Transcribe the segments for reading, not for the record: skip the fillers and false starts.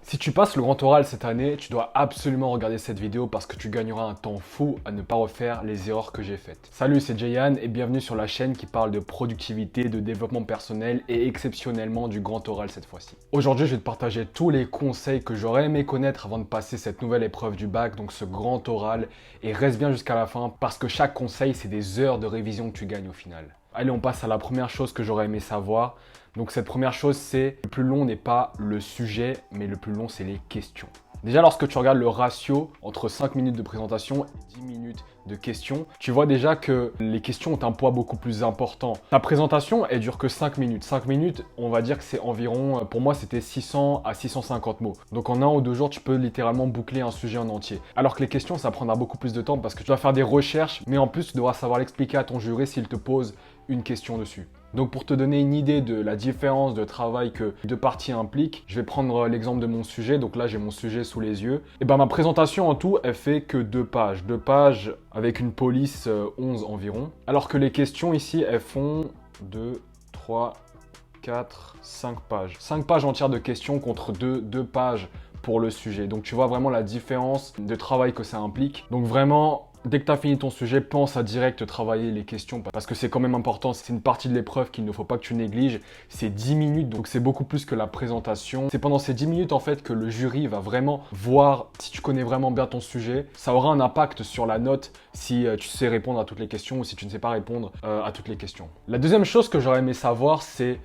Si tu passes le grand oral cette année, tu dois absolument regarder cette vidéo parce que tu gagneras un temps fou à ne pas refaire les erreurs que j'ai faites. Salut, c'est Jayan et bienvenue sur la chaîne qui parle de productivité, de développement personnel et exceptionnellement du grand oral cette fois-ci. Aujourd'hui, je vais te partager tous les conseils que j'aurais aimé connaître avant de passer cette nouvelle épreuve du bac, donc ce grand oral, et reste bien jusqu'à la fin parce que chaque conseil, c'est des heures de révision que tu gagnes au final. Allez, on passe à la première chose que j'aurais aimé savoir. Donc cette première chose, c'est le plus long n'est pas le sujet, mais le plus long, c'est les questions. Déjà, lorsque tu regardes le ratio entre 5 minutes de présentation et 10 minutes de questions, tu vois déjà que les questions ont un poids beaucoup plus important. Ta présentation, elle dure que 5 minutes. 5 minutes, on va dire que c'est environ, pour moi, c'était 600 à 650 mots. Donc en 1 ou 2 jours, tu peux littéralement boucler un sujet en entier. Alors que les questions, ça prendra beaucoup plus de temps parce que tu dois faire des recherches, mais en plus, tu devras savoir l'expliquer à ton jury s'il te pose une question dessus. Donc pour te donner une idée de la différence de travail que deux parties impliquent, je vais prendre l'exemple de mon sujet. Donc là, j'ai mon sujet sous les yeux. Et ben ma présentation en tout, elle fait que 2 pages. 2 pages avec une police 11 environ. Alors que les questions ici, elles font 2, 3, 4, 5 pages. 5 pages entières de questions contre 2 pages pour le sujet. Donc tu vois vraiment la différence de travail que ça implique. Donc vraiment, dès que tu as fini ton sujet, pense à direct travailler les questions parce que c'est quand même important. C'est une partie de l'épreuve qu'il ne faut pas que tu négliges. C'est 10 minutes, donc c'est beaucoup plus que la présentation. C'est pendant ces 10 minutes en fait que le jury va vraiment voir si tu connais vraiment bien ton sujet. Ça aura un impact sur la note si tu sais répondre à toutes les questions ou si tu ne sais pas répondre à toutes les questions. La deuxième chose que j'aurais aimé savoir, c'est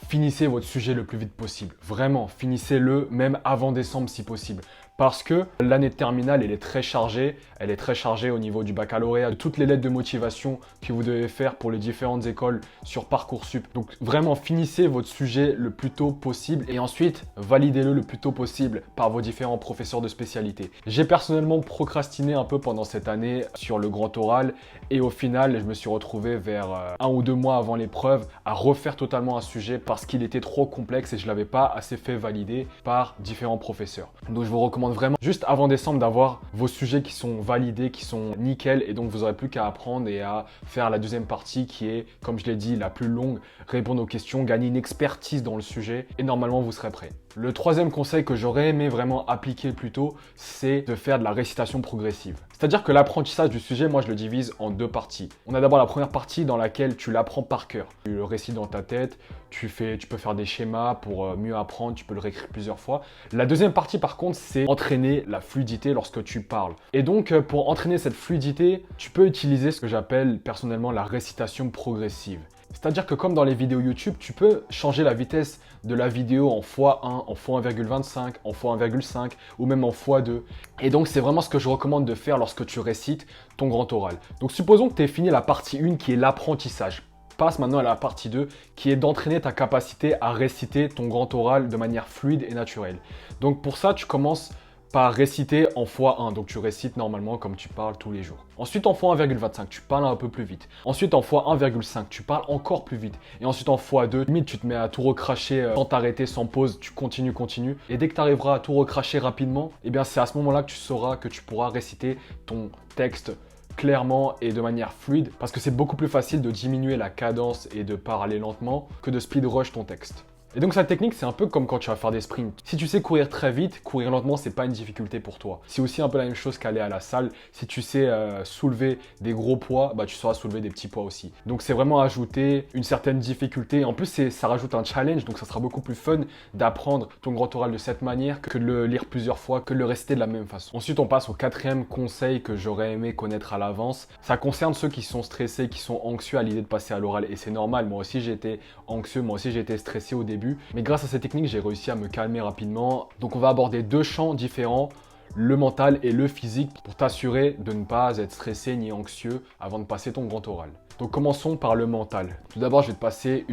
finissez votre sujet le plus vite possible. Vraiment, finissez-le même avant décembre si possible. Parce que l'année de terminale, elle est très chargée. Elle est très chargée au niveau du baccalauréat, de toutes les lettres de motivation que vous devez faire pour les différentes écoles sur Parcoursup. Donc vraiment, finissez votre sujet le plus tôt possible et ensuite, validez-le le plus tôt possible par vos différents professeurs de spécialité. J'ai personnellement procrastiné un peu pendant cette année sur le grand oral et au final, je me suis retrouvé vers 1 ou 2 mois avant l'épreuve à refaire totalement un sujet parce qu'il était trop complexe et je ne l'avais pas assez fait valider par différents professeurs. Donc je vous recommande vraiment juste avant décembre d'avoir vos sujets qui sont validés, qui sont nickel et donc vous n'aurez plus qu'à apprendre et à faire la deuxième partie qui est, comme je l'ai dit, la plus longue, répondre aux questions, gagner une expertise dans le sujet et normalement vous serez prêt. Le troisième conseil que j'aurais aimé vraiment appliquer plus tôt, c'est de faire de la récitation progressive. C'est-à-dire que l'apprentissage du sujet, moi je le divise en 2 parties. On a d'abord la première partie dans laquelle tu l'apprends par cœur. Tu le récites dans ta tête, tu peux faire des schémas pour mieux apprendre, tu peux le réécrire plusieurs fois. La deuxième partie par contre, c'est entraîner la fluidité lorsque tu parles. Et donc pour entraîner cette fluidité, tu peux utiliser ce que j'appelle personnellement la récitation progressive. C'est-à-dire que comme dans les vidéos YouTube, tu peux changer la vitesse de la vidéo en x1, en x1,25, en x1,5 ou même en x2. Et donc c'est vraiment ce que je recommande de faire lorsque tu récites ton grand oral. Donc supposons que tu aies fini la partie 1 qui est l'apprentissage. Passe maintenant à la partie 2 qui est d'entraîner ta capacité à réciter ton grand oral de manière fluide et naturelle. Donc pour ça, tu commences par réciter en x1, donc tu récites normalement comme tu parles tous les jours. Ensuite en x1,25, tu parles un peu plus vite. Ensuite en x1,5, tu parles encore plus vite. Et ensuite en x2, limite tu te mets à tout recracher sans t'arrêter, sans pause, tu continues. Et dès que tu arriveras à tout recracher rapidement, eh bien c'est à ce moment-là que tu sauras que tu pourras réciter ton texte clairement et de manière fluide parce que c'est beaucoup plus facile de diminuer la cadence et de parler lentement que de speed rush ton texte. Et donc cette technique, c'est un peu comme quand tu vas faire des sprints. Si tu sais courir très vite, courir lentement, c'est pas une difficulté pour toi. C'est aussi un peu la même chose qu'aller à la salle. Si tu sais soulever des gros poids, bah tu sauras soulever des petits poids aussi. Donc c'est vraiment ajouter une certaine difficulté. En plus, ça rajoute un challenge, donc ça sera beaucoup plus fun d'apprendre ton grand oral de cette manière que de le lire plusieurs fois, que de le réciter de la même façon. Ensuite, on passe au quatrième conseil que j'aurais aimé connaître à l'avance. Ça concerne ceux qui sont stressés, qui sont anxieux à l'idée de passer à l'oral. Et c'est normal, moi aussi j'étais anxieux, moi aussi j'étais stressé au début. Mais grâce à cette technique, j'ai réussi à me calmer rapidement. Donc on va aborder 2 champs différents, le mental et le physique, pour t'assurer de ne pas être stressé ni anxieux avant de passer ton grand oral. Donc commençons par le mental. Tout d'abord, je vais te passer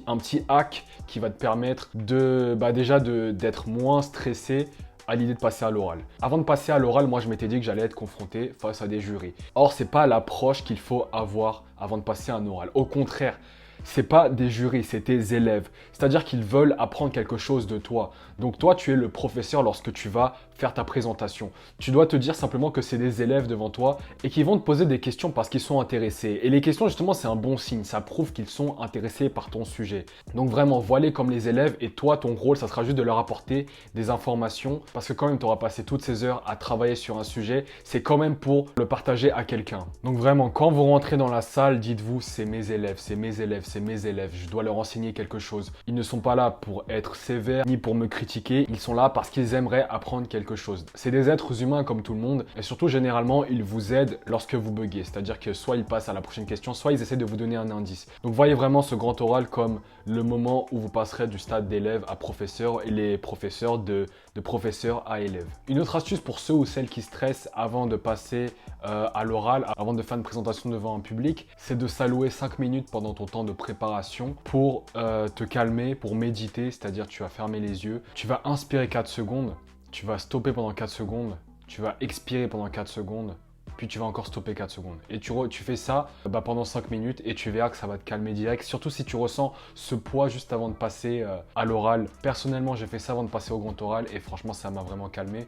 un petit hack qui va te permettre d'être moins stressé à l'idée de passer à l'oral. Avant de passer à l'oral, moi je m'étais dit que j'allais être confronté face à des jurys. Or, c'est pas l'approche qu'il faut avoir avant de passer un oral. Au contraire, c'est pas des jurys, c'est tes élèves. C'est-à-dire qu'ils veulent apprendre quelque chose de toi. Donc toi, tu es le professeur lorsque tu vas faire ta présentation. Tu dois te dire simplement que c'est des élèves devant toi et qui vont te poser des questions parce qu'ils sont intéressés. Et les questions, justement, c'est un bon signe. Ça prouve qu'ils sont intéressés par ton sujet. Donc vraiment, vois-les comme les élèves et toi, ton rôle, ça sera juste de leur apporter des informations parce que quand même, tu auras passé toutes ces heures à travailler sur un sujet. C'est quand même pour le partager à quelqu'un. Donc vraiment, quand vous rentrez dans la salle, dites-vous, c'est mes élèves, c'est mes élèves, c'est mes élèves. Je dois leur enseigner quelque chose. Ils ne sont pas là pour être sévères ni pour me critiquer. Ils sont là parce qu'ils aimeraient apprendre quelque chose. C'est des êtres humains comme tout le monde et surtout, généralement, ils vous aident lorsque vous buguez. C'est-à-dire que soit ils passent à la prochaine question, soit ils essaient de vous donner un indice. Donc voyez vraiment ce grand oral comme le moment où vous passerez du stade d'élève à professeur et les professeurs de professeur à élève. Une autre astuce pour ceux ou celles qui stressent avant de passer à l'oral, avant de faire une présentation devant un public, c'est de s'allouer 5 minutes pendant ton temps de préparation pour te calmer, pour méditer, c'est-à-dire tu vas fermer les yeux, tu vas inspirer 4 secondes, tu vas stopper pendant 4 secondes, tu vas expirer pendant 4 secondes, puis tu vas encore stopper 4 secondes. Et tu fais ça pendant 5 minutes et tu verras que ça va te calmer direct. Surtout si tu ressens ce poids juste avant de passer à l'oral. Personnellement, j'ai fait ça avant de passer au grand oral et franchement, ça m'a vraiment calmé.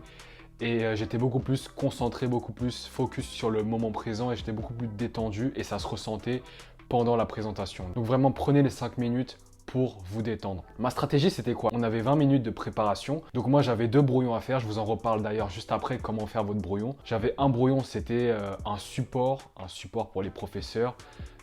Et j'étais beaucoup plus concentré, beaucoup plus focus sur le moment présent et j'étais beaucoup plus détendu et ça se ressentait pendant la présentation. Donc vraiment, prenez les 5 minutes pour vous détendre. Ma stratégie, c'était quoi? On avait 20 minutes de préparation. Donc moi, j'avais 2 brouillons à faire. Je vous en reparle d'ailleurs juste après comment faire votre brouillon. J'avais un brouillon, c'était un support pour les professeurs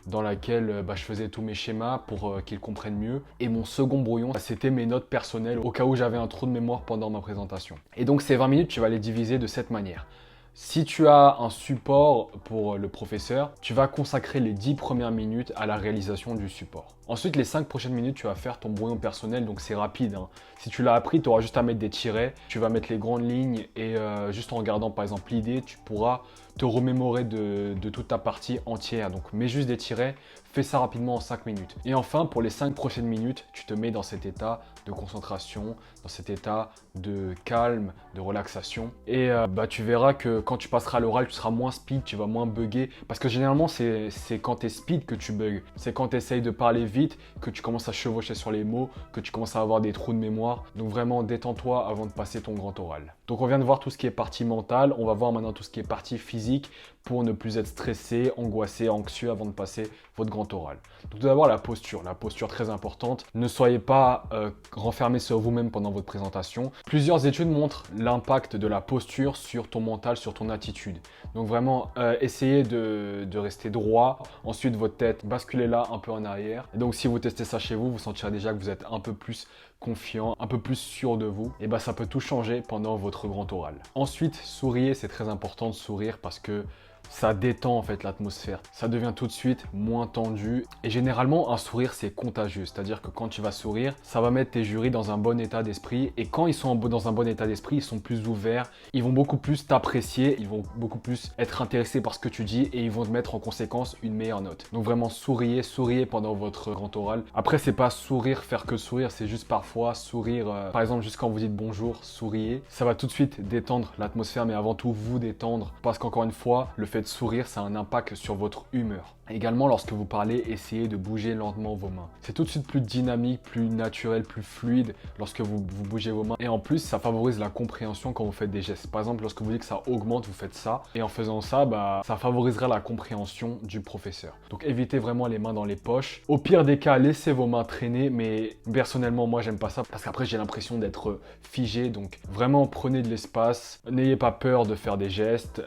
dans laquelle je faisais tous mes schémas pour qu'ils comprennent mieux. Et mon second brouillon, c'était mes notes personnelles au cas où j'avais un trou de mémoire pendant ma présentation. Et donc ces 20 minutes, tu vas les diviser de cette manière. Si tu as un support pour le professeur, tu vas consacrer les 10 premières minutes à la réalisation du support. Ensuite, les 5 prochaines minutes, tu vas faire ton brouillon personnel, donc c'est rapide. Si tu l'as appris, tu auras juste à mettre des tirets, tu vas mettre les grandes lignes et juste en regardant par exemple l'idée, tu pourras te remémorer de toute ta partie entière. Donc mets juste des tirets, fais ça rapidement en 5 minutes. Et enfin, pour les 5 prochaines minutes, tu te mets dans cet état de concentration, dans cet état de calme, de relaxation. Et tu verras que quand tu passeras à l'oral, tu seras moins speed, tu vas moins bugger. Parce que généralement, c'est quand tu es speed que tu bugs. C'est quand tu essayes de parler vite que tu commences à chevaucher sur les mots, que tu commences à avoir des trous de mémoire. Donc vraiment, détends-toi avant de passer ton grand oral. Donc on vient de voir tout ce qui est partie mentale. On va voir maintenant tout ce qui est partie physique pour ne plus être stressé, angoissé, anxieux avant de passer votre grand oral. Donc tout d'abord, la posture très importante. Ne soyez pas renfermé sur vous-même pendant votre présentation. Plusieurs études montrent l'impact de la posture sur ton mental, sur ton attitude. Donc vraiment, essayez de rester droit. Ensuite, votre tête, basculez-la un peu en arrière. Et donc si vous testez ça chez vous, vous sentirez déjà que vous êtes un peu plus confiant, un peu plus sûr de vous. Et ça peut tout changer pendant votre grand oral. Ensuite, souriez, c'est très important de sourire parce que ça détend en fait l'atmosphère. Ça devient tout de suite moins tendu. Et généralement, un sourire, c'est contagieux. C'est-à-dire que quand tu vas sourire, ça va mettre tes jurys dans un bon état d'esprit. Et quand ils sont dans un bon état d'esprit, ils sont plus ouverts. Ils vont beaucoup plus t'apprécier. Ils vont beaucoup plus être intéressés par ce que tu dis. Et ils vont te mettre en conséquence une meilleure note. Donc vraiment, souriez pendant votre grand oral. Après, c'est pas sourire, faire que sourire. C'est juste parfois sourire. Par exemple, juste quand vous dites bonjour, souriez. Ça va tout de suite détendre l'atmosphère. Mais avant tout, vous détendre. Parce qu'encore une fois, le fait de sourire, ça a un impact sur votre humeur. Également, lorsque vous parlez, essayez de bouger lentement vos mains. C'est tout de suite plus dynamique, plus naturel, plus fluide lorsque vous bougez vos mains. Et en plus, ça favorise la compréhension quand vous faites des gestes. Par exemple, lorsque vous dites que ça augmente, vous faites ça. Et en faisant ça, ça favorisera la compréhension du professeur. Donc évitez vraiment les mains dans les poches. Au pire des cas, laissez vos mains traîner. Mais personnellement, moi, j'aime pas ça parce qu'après, j'ai l'impression d'être figé. Donc vraiment, prenez de l'espace. N'ayez pas peur de faire des gestes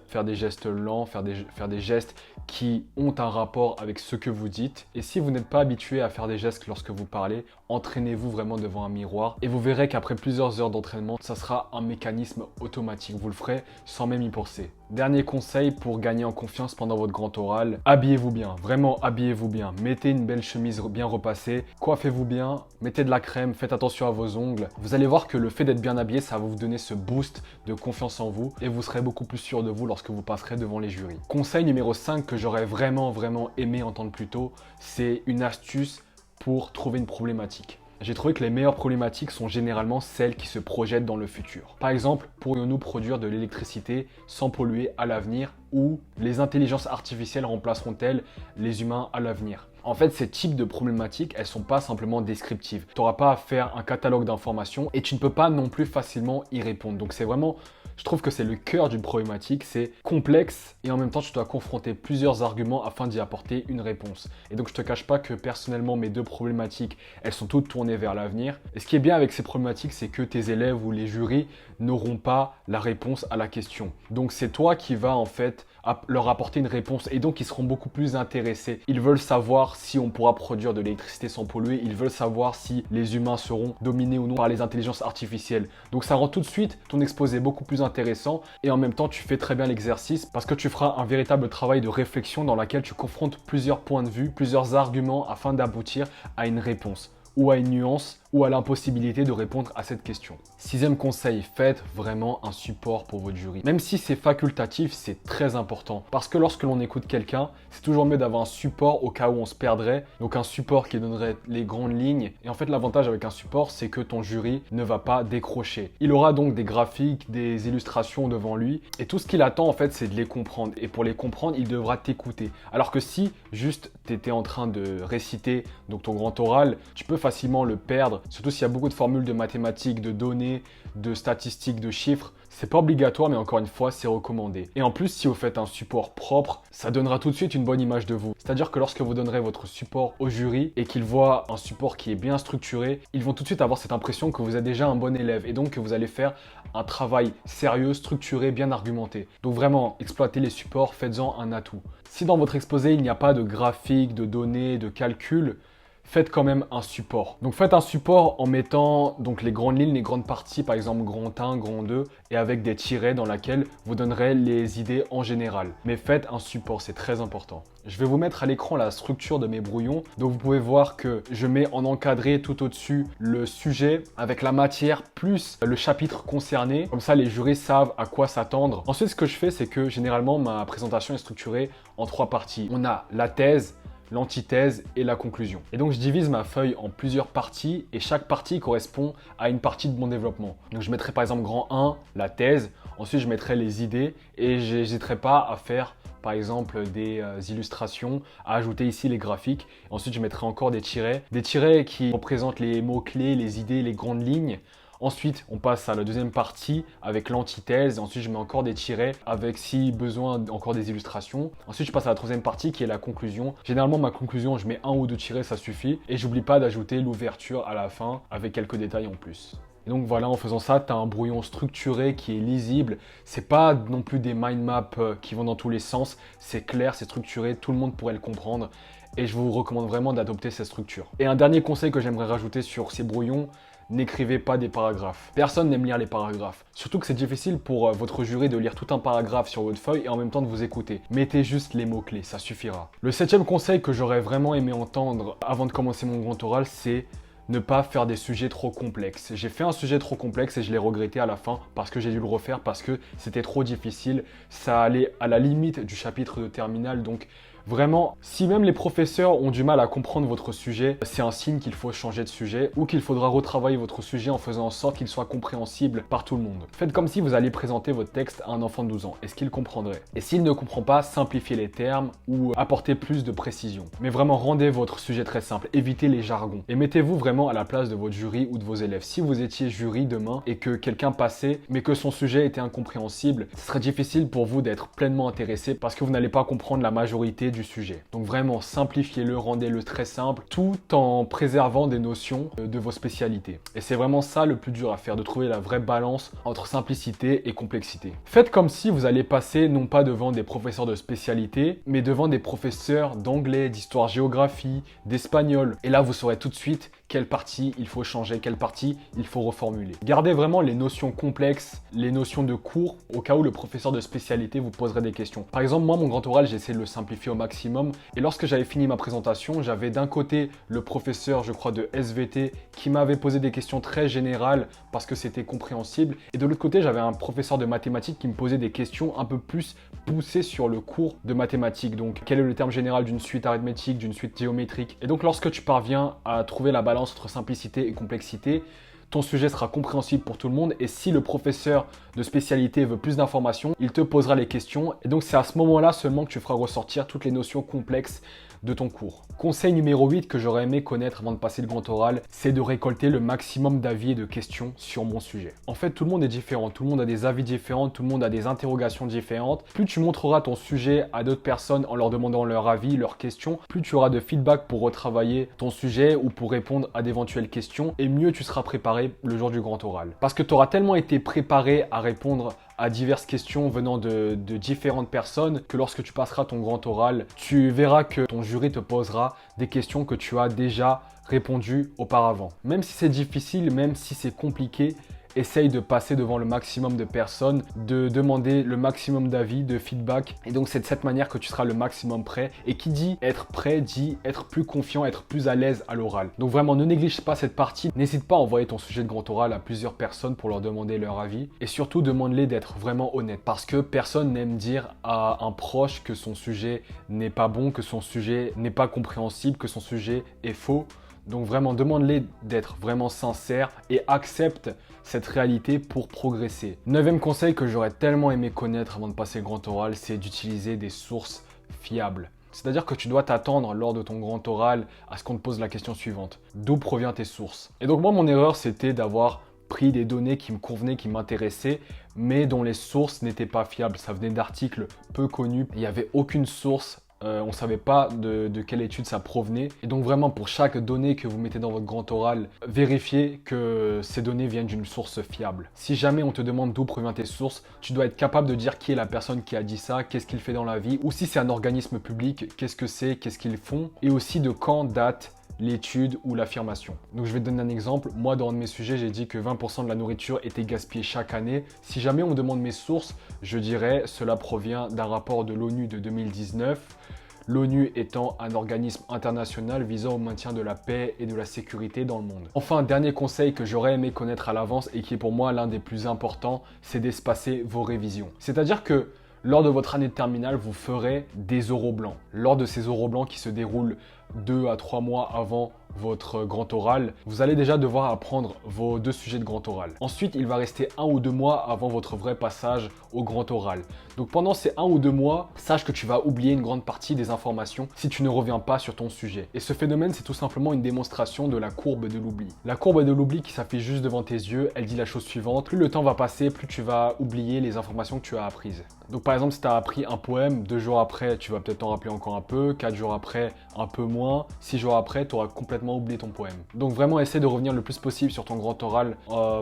lents, faire des gestes qui ont un rapport avec ce que vous dites. Et si vous n'êtes pas habitué à faire des gestes lorsque vous parlez, entraînez-vous vraiment devant un miroir et vous verrez qu'après plusieurs heures d'entraînement, ça sera un mécanisme automatique. Vous le ferez sans même y penser. Dernier conseil pour gagner en confiance pendant votre grand oral, habillez-vous bien, vraiment habillez-vous bien. Mettez une belle chemise bien repassée, coiffez-vous bien, mettez de la crème, faites attention à vos ongles. Vous allez voir que le fait d'être bien habillé, ça va vous donner ce boost de confiance en vous et vous serez beaucoup plus sûr de vous lorsque vous passerez devant les jurys. Conseil numéro 5 que j'aurais vraiment aimé entendre plus tôt, c'est une astuce pour trouver une problématique. J'ai trouvé que les meilleures problématiques sont généralement celles qui se projettent dans le futur. Par exemple, pourrions-nous produire de l'électricité sans polluer à l'avenir ou les intelligences artificielles remplaceront-elles les humains à l'avenir? En fait, ces types de problématiques, elles sont pas simplement descriptives. Tu n'auras pas à faire un catalogue d'informations et tu ne peux pas non plus facilement y répondre. Donc c'est vraiment, je trouve que c'est le cœur d'une problématique, c'est complexe et en même temps tu dois confronter plusieurs arguments afin d'y apporter une réponse. Et donc je te cache pas que personnellement mes deux problématiques, elles sont toutes tournées vers l'avenir. Et ce qui est bien avec ces problématiques, c'est que tes élèves ou les jurys n'auront pas la réponse à la question. Donc c'est toi qui vas en fait leur apporter une réponse et donc ils seront beaucoup plus intéressés. Ils veulent savoir si on pourra produire de l'électricité sans polluer, ils veulent savoir si les humains seront dominés ou non par les intelligences artificielles. Donc ça rend tout de suite ton exposé beaucoup plus intéressant et en même temps tu fais très bien l'exercice parce que tu feras un véritable travail de réflexion dans lequel tu confrontes plusieurs points de vue, plusieurs arguments afin d'aboutir à une réponse ou à une nuance ou à l'impossibilité de répondre à cette question. Sixième conseil, faites vraiment un support pour votre jury. Même si c'est facultatif, c'est très important. Parce que lorsque l'on écoute quelqu'un, c'est toujours mieux d'avoir un support au cas où on se perdrait. Donc un support qui donnerait les grandes lignes. Et en fait, l'avantage avec un support, c'est que ton jury ne va pas décrocher. Il aura donc des graphiques, des illustrations devant lui. Et tout ce qu'il attend, en fait, c'est de les comprendre. Et pour les comprendre, il devra t'écouter. Alors que si juste tu étais en train de réciter donc ton grand oral, tu peux facilement le perdre. Surtout s'il y a beaucoup de formules de mathématiques, de données, de statistiques, de chiffres. C'est pas obligatoire, mais encore une fois, c'est recommandé. Et en plus, si vous faites un support propre, ça donnera tout de suite une bonne image de vous. C'est-à-dire que lorsque vous donnerez votre support au jury et qu'ils voient un support qui est bien structuré, ils vont tout de suite avoir cette impression que vous êtes déjà un bon élève et donc que vous allez faire un travail sérieux, structuré, bien argumenté. Donc vraiment, exploitez les supports, faites-en un atout. Si dans votre exposé, il n'y a pas de graphique, de données, de calcul, faites quand même un support. Donc faites un support en mettant donc les grandes lignes, les grandes parties, par exemple grand 1, grand 2, et avec des tirets dans lesquels vous donnerez les idées en général. Mais faites un support, c'est très important. Je vais vous mettre à l'écran la structure de mes brouillons. Donc vous pouvez voir que je mets en encadré tout au-dessus le sujet avec la matière plus le chapitre concerné. Comme ça, les jurys savent à quoi s'attendre. Ensuite, ce que je fais, c'est que généralement, ma présentation est structurée en 3 parties. On a la thèse, l'antithèse et la conclusion. Et donc je divise ma feuille en plusieurs parties et chaque partie correspond à une partie de mon développement. Donc je mettrai par exemple grand 1, la thèse, ensuite je mettrai les idées et je n'hésiterai pas à faire par exemple des illustrations, à ajouter ici les graphiques. Ensuite je mettrai encore des tirets qui représentent les mots-clés, les idées, les grandes lignes. Ensuite, on passe à la deuxième partie avec l'antithèse. Ensuite, je mets encore des tirets avec, si besoin, encore des illustrations. Ensuite, je passe à la troisième partie qui est la conclusion. Généralement, ma conclusion, je mets 1 ou 2 tirets, ça suffit. Et j'oublie pas d'ajouter l'ouverture à la fin avec quelques détails en plus. Et donc voilà, en faisant ça, tu as un brouillon structuré qui est lisible. C'est pas non plus des mind maps qui vont dans tous les sens. C'est clair, c'est structuré, tout le monde pourrait le comprendre. Et je vous recommande vraiment d'adopter cette structure. Et un dernier conseil que j'aimerais rajouter sur ces brouillons, n'écrivez pas des paragraphes. Personne n'aime lire les paragraphes. Surtout que c'est difficile pour votre jury de lire tout un paragraphe sur votre feuille et en même temps de vous écouter. Mettez juste les mots-clés, ça suffira. Le 7e conseil que j'aurais vraiment aimé entendre avant de commencer mon grand oral, c'est ne pas faire des sujets trop complexes. J'ai fait un sujet trop complexe et je l'ai regretté à la fin parce que j'ai dû le refaire parce que c'était trop difficile. Ça allait à la limite du chapitre de terminale, donc vraiment, si même les professeurs ont du mal à comprendre votre sujet, c'est un signe qu'il faut changer de sujet ou qu'il faudra retravailler votre sujet en faisant en sorte qu'il soit compréhensible par tout le monde. Faites comme si vous alliez présenter votre texte à un enfant de 12 ans. Est-ce qu'il comprendrait? Et s'il ne comprend pas, simplifiez les termes ou apportez plus de précision. Mais vraiment, rendez votre sujet très simple. Évitez les jargons. Et mettez-vous vraiment à la place de votre jury ou de vos élèves. Si vous étiez jury demain et que quelqu'un passait, mais que son sujet était incompréhensible, ce serait difficile pour vous d'être pleinement intéressé parce que vous n'allez pas comprendre la majorité du sujet. Donc vraiment, simplifiez-le, rendez-le très simple, tout en préservant des notions de vos spécialités. Et c'est vraiment ça le plus dur à faire, de trouver la vraie balance entre simplicité et complexité. Faites comme si vous allez passer non pas devant des professeurs de spécialité, mais devant des professeurs d'anglais, d'histoire-géographie, d'espagnol. Et là, vous saurez tout de suite quelle partie il faut changer, quelle partie il faut reformuler. Gardez vraiment les notions complexes, les notions de cours, au cas où le professeur de spécialité vous poserait des questions. Par exemple, moi, mon grand oral, j'ai essayé de le simplifier au maximum. Et lorsque j'avais fini ma présentation, j'avais d'un côté le professeur, je crois, de SVT, qui m'avait posé des questions très générales parce que c'était compréhensible. Et de l'autre côté, j'avais un professeur de mathématiques qui me posait des questions un peu plus poussées sur le cours de mathématiques. Donc, quel est le terme général d'une suite arithmétique, d'une suite géométrique? Et donc, lorsque tu parviens à trouver la balance entre simplicité et complexité, ton sujet sera compréhensible pour tout le monde et si le professeur de spécialité veut plus d'informations, il te posera les questions et donc c'est à ce moment-là seulement que tu feras ressortir toutes les notions complexes de ton cours. Conseil numéro 8 que j'aurais aimé connaître avant de passer le grand oral, c'est de récolter le maximum d'avis et de questions sur mon sujet. En fait, tout le monde est différent, tout le monde a des avis différents, tout le monde a des interrogations différentes. Plus tu montreras ton sujet à d'autres personnes en leur demandant leur avis, leurs questions, plus tu auras de feedback pour retravailler ton sujet ou pour répondre à d'éventuelles questions et mieux tu seras préparé le jour du grand oral. Parce que tu auras tellement été préparé à répondre à diverses questions venant de différentes personnes que lorsque tu passeras ton grand oral, tu verras que ton jury te posera des questions que tu as déjà répondues auparavant. Même si c'est difficile, même si c'est compliqué, essaye de passer devant le maximum de personnes, de demander le maximum d'avis, de feedback. Et donc, c'est de cette manière que tu seras le maximum prêt. Et qui dit être prêt, dit être plus confiant, être plus à l'aise à l'oral. Donc vraiment, ne néglige pas cette partie. N'hésite pas à envoyer ton sujet de grand oral à plusieurs personnes pour leur demander leur avis. Et surtout, demande-les d'être vraiment honnêtes. Parce que personne n'aime dire à un proche que son sujet n'est pas bon, que son sujet n'est pas compréhensible, que son sujet est faux. Donc vraiment, demande-les d'être vraiment sincères et accepte cette réalité pour progresser. 9e conseil que j'aurais tellement aimé connaître avant de passer le grand oral, c'est d'utiliser des sources fiables. C'est-à-dire que tu dois t'attendre lors de ton grand oral à ce qu'on te pose la question suivante. D'où proviennent tes sources? Et donc moi, mon erreur, c'était d'avoir pris des données qui me convenaient, qui m'intéressaient, mais dont les sources n'étaient pas fiables. Ça venait d'articles peu connus. Il n'y avait aucune source. On ne savait pas de quelle étude ça provenait. Et donc vraiment, pour chaque donnée que vous mettez dans votre grand oral, vérifiez que ces données viennent d'une source fiable. Si jamais on te demande d'où proviennent tes sources, tu dois être capable de dire qui est la personne qui a dit ça, qu'est-ce qu'il fait dans la vie, ou si c'est un organisme public, qu'est-ce que c'est, qu'est-ce qu'ils font, et aussi de quand date l'étude ou l'affirmation. Donc je vais te donner un exemple. Moi, dans un de mes sujets, j'ai dit que 20% de la nourriture était gaspillée chaque année. Si jamais on me demande mes sources, je dirais cela provient d'un rapport de l'ONU de 2019. L'ONU étant un organisme international visant au maintien de la paix et de la sécurité dans le monde. Enfin, dernier conseil que j'aurais aimé connaître à l'avance et qui est pour moi l'un des plus importants, c'est d'espacer vos révisions. C'est-à-dire que lors de votre année de terminale, vous ferez des oraux blancs. Lors de ces oraux blancs qui se déroulent 2 à 3 mois avant votre grand oral, vous allez déjà devoir apprendre vos 2 sujets de grand oral. Ensuite, il va rester 1 ou 2 mois avant votre vrai passage au grand oral. Donc pendant ces 1 ou 2 mois, sache que tu vas oublier une grande partie des informations si tu ne reviens pas sur ton sujet. Et ce phénomène, c'est tout simplement une démonstration de la courbe de l'oubli. La courbe de l'oubli qui s'affiche juste devant tes yeux, elle dit la chose suivante: plus le temps va passer, plus tu vas oublier les informations que tu as apprises. Donc par exemple, si tu as appris un poème, 2 jours après, tu vas peut-être t'en rappeler encore un peu, 4 jours après, un peu moins, 6 jours après, tu auras complètement oublié ton poème. Donc vraiment, essaie de revenir le plus possible sur ton grand oral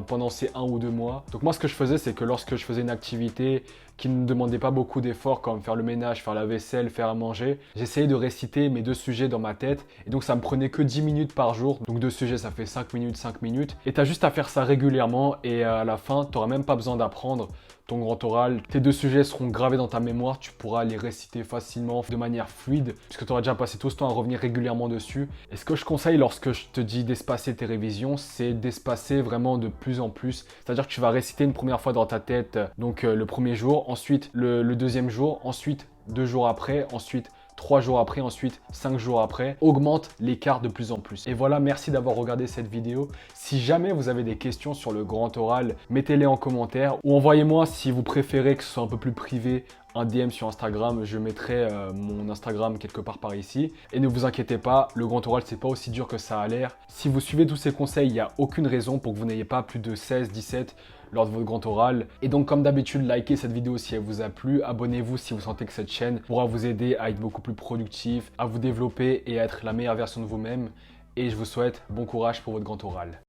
pendant ces 1 ou 2 mois. Donc moi, ce que je faisais, c'est que lorsque je faisais une activité qui ne demandait pas beaucoup d'efforts, comme faire le ménage, faire la vaisselle, faire à manger, j'essayais de réciter mes 2 sujets dans ma tête. Et donc ça me prenait que 10 minutes par jour. Donc 2 sujets, ça fait 5 minutes, 5 minutes. Et tu as juste à faire ça régulièrement et à la fin, tu n'auras même pas besoin d'apprendre ton grand oral. Tes 2 sujets seront gravés dans ta mémoire, tu pourras les réciter facilement, de manière fluide, puisque tu auras déjà passé tout ce temps à revenir régulièrement dessus. Et ce que je conseille lorsque je te dis d'espacer tes révisions, c'est d'espacer vraiment de plus en plus. C'est-à-dire que tu vas réciter une première fois dans ta tête, donc le premier jour, ensuite le deuxième jour, ensuite 2 jours après, ensuite 3 jours après, ensuite 5 jours après, augmente l'écart de plus en plus. Et voilà, merci d'avoir regardé cette vidéo. Si jamais vous avez des questions sur le grand oral, mettez-les en commentaire ou envoyez-moi, si vous préférez que ce soit un peu plus privé, un DM sur Instagram. Je mettrai mon Instagram quelque part par ici. Et ne vous inquiétez pas, le grand oral, c'est pas aussi dur que ça a l'air. Si vous suivez tous ces conseils, il n'y a aucune raison pour que vous n'ayez pas plus de 16, 17 lors de votre grand oral. Et donc, comme d'habitude, likez cette vidéo si elle vous a plu. Abonnez-vous si vous sentez que cette chaîne pourra vous aider à être beaucoup plus productif, à vous développer et à être la meilleure version de vous-même. Et je vous souhaite bon courage pour votre grand oral.